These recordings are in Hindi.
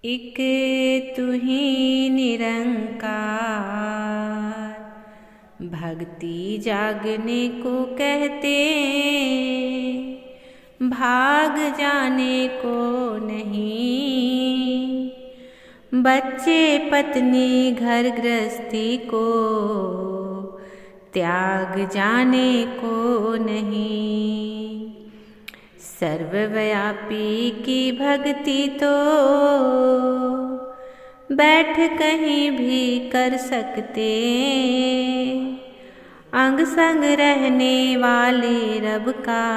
एक तू ही निरंकार, भक्ति जागने को कहते, भाग जाने को नहीं। बच्चे पत्नी घर गृहस्थी को त्याग जाने को नहीं। सर्वव्यापी की भक्ति तो बैठ कहीं भी कर सकते, अंग संग रहने वाले रब का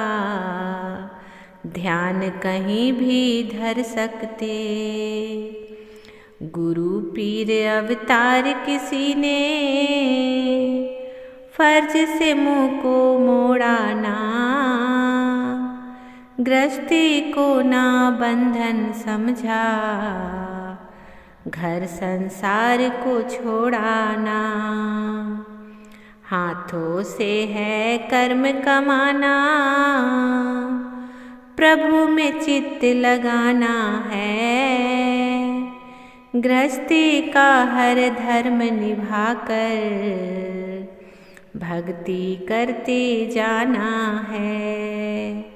ध्यान कहीं भी धर सकते। गुरु पीर अवतार किसी ने फर्ज से मुँह को मोड़ा ना, गृहस्थी को ना बंधन समझा, घर संसार को छोड़ा ना। हाथों से है कर्म कमाना, प्रभु में चित्त लगाना है। गृहस्थी का हर धर्म निभाकर भक्ति करते जाना है।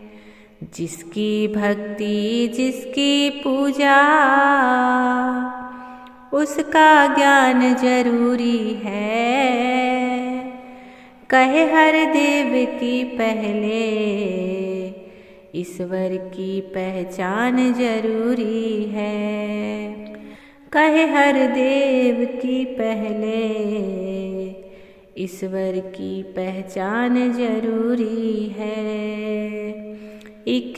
जिसकी भक्ति जिसकी पूजा, उसका ज्ञान जरूरी है। कहे हर देव की पहले ईश्वर की पहचान जरूरी है। कहे हर देव की पहले ईश्वर की पहचान जरूरी है। एक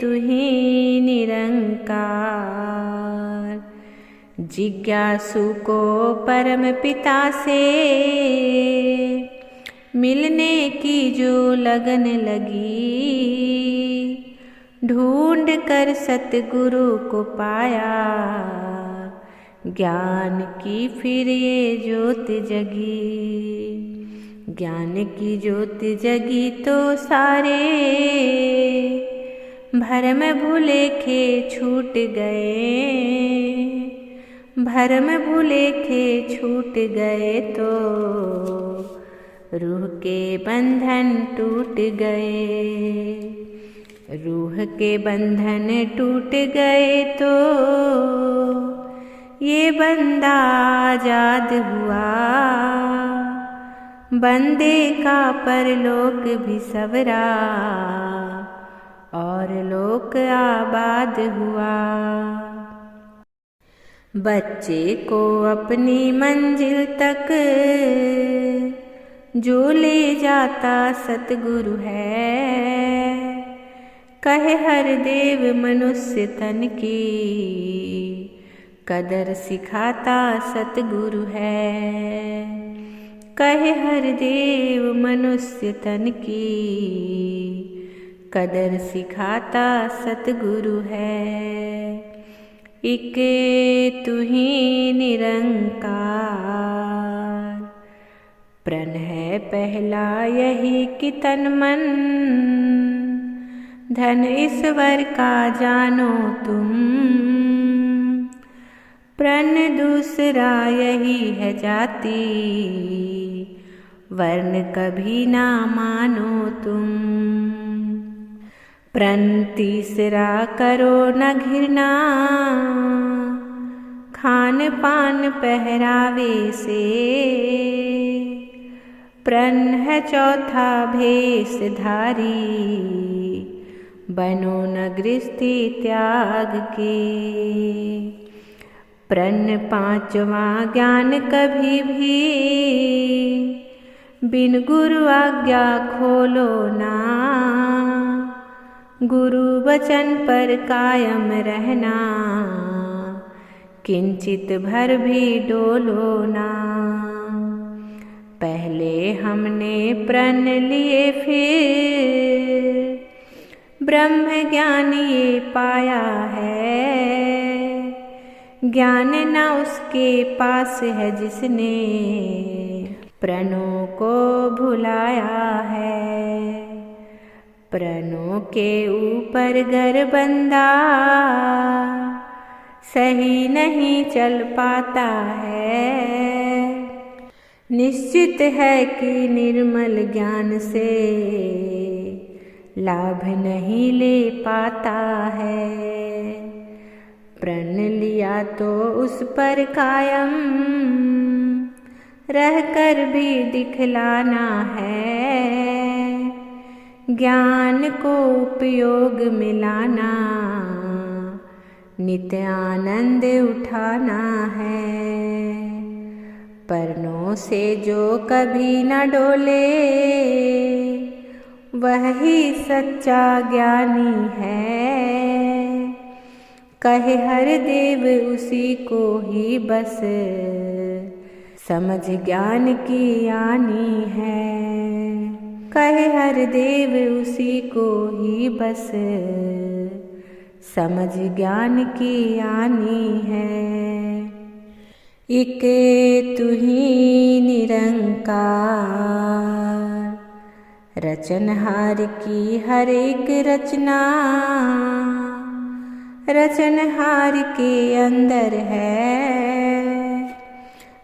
तू ही निरंकार, जिज्ञासु को परम पिता से मिलने की जो लगन लगी, ढूंढ कर सतगुरु को पाया, ज्ञान की फिर ये ज्योत जगी। ज्ञान की ज्योत जगी तो सारे भरम भुलेखे छूट गए। भरम भुलेखे छूट गए तो रूह के बंधन टूट गए। रूह के बंधन टूट गए तो ये बंदा आजाद हुआ। बंदे का परलोक भी सवरा और लोक आबाद हुआ। बच्चे को अपनी मंजिल तक जो ले जाता सतगुरु है। कहे हर देव मनुष्य तन की कदर सिखाता सतगुरु है। कहे हर देव मनुष्य तन की कदर सिखाता सतगुरु है। एक तू ही निरंकार, प्रण है पहला यही कि तन मन धन ईश्वर का जानो तुम। प्रण दूसरा यही है जाति, वर्ण कभी ना मानो तुम। प्रण तीसरा करो न घृणा, खान पान पहरावे से। प्रण है चौथा भेषधारी, बनो न गृहस्थी त्याग के। प्रण पांचवा ज्ञान कभी भी बिन गुरु आज्ञा खोलो ना। गुरु वचन पर कायम रहना, किंचित भर भी डोलो ना। पहले हमने प्रण लिए फिर ब्रह्म ज्ञान ये पाया है। ज्ञान न उसके पास है जिसने प्रणों को भुलाया है। प्रणों के ऊपर गर बंदा सही नहीं चल पाता है। निश्चित है कि निर्मल ज्ञान से लाभ नहीं ले पाता है। प्रण लिया तो उस पर कायम रहकर भी दिखलाना है। ज्ञान को उपयोग में लाना, नित्य आनंद उठाना है। परनों से जो कभी न डोले वही सच्चा ज्ञानी है। कहे हर देव उसी को ही बस समझ ज्ञान की आनी है। कहे हर देव उसी को ही बस समझ ज्ञान की आनी है। एक तू ही निरंकार, रचनहार की हर एक रचना रचनहार के अंदर है।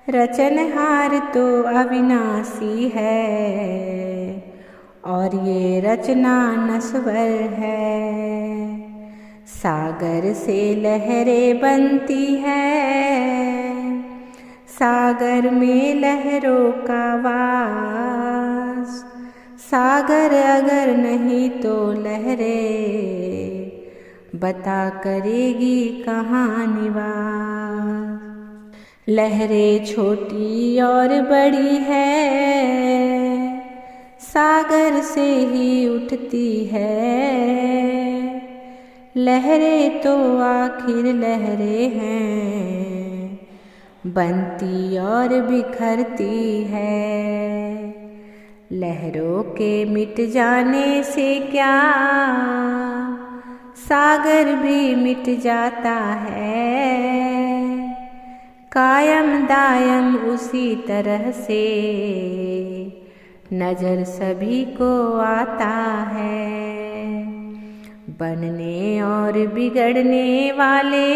रचनहार तो अविनाशी है और ये रचना नश्वर है। सागर से लहरें बनती है, सागर में लहरों का वास। सागर अगर नहीं तो लहरें बता करेगी कहाँ निवास। लहरें छोटी और बड़ी है, सागर से ही उठती है। लहरें तो आखिर लहरें हैं, बनती और बिखरती है। लहरों के मिट जाने से क्या सागर भी मिट जाता है। कायम दायम उसी तरह से नजर सभी को आता है। बनने और बिगड़ने वाले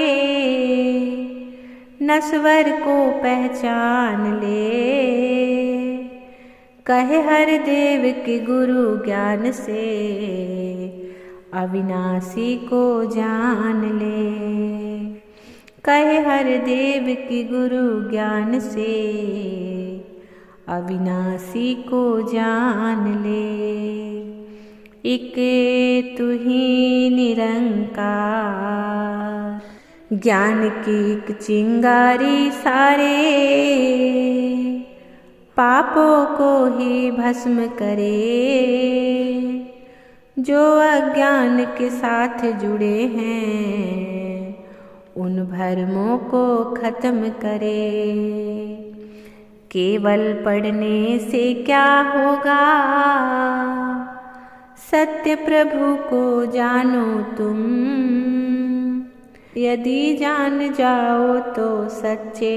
नश्वर को पहचान ले। कहे हर देव के गुरु ज्ञान से अविनाशी को जान ले। कहे हर देव की गुरु ज्ञान से अविनाशी को जान ले। एक तू ही निरंकार, ज्ञान की एक चिंगारी सारे पापों को ही भस्म करे। जो अज्ञान के साथ जुड़े हैं उन भरमों को खत्म करे। केवल पढ़ने से क्या होगा, सत्य प्रभु को जानो तुम। यदि जान जाओ तो सच्चे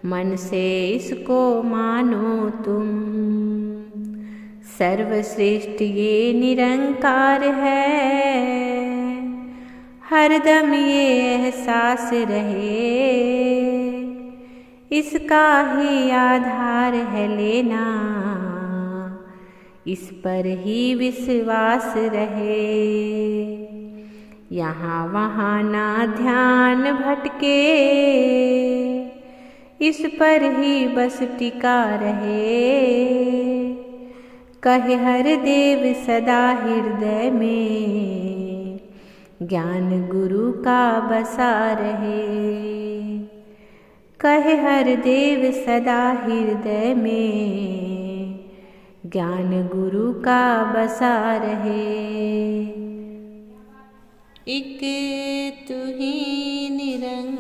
मन से इसको मानो तुम। सर्वश्रेष्ठ ये निरंकार है, हरदम ये एहसास रहे। इसका ही आधार है लेना, इस पर ही विश्वास रहे। यहाँ वहाँ ना ध्यान भटके, इस पर ही बस टिका रहे। कहे हर देव सदा हृदय में ज्ञान गुरु का बसा रहे। कहे हर देव सदा हृदय में ज्ञान गुरु का बसा रहे। एक तू ही निरंकार।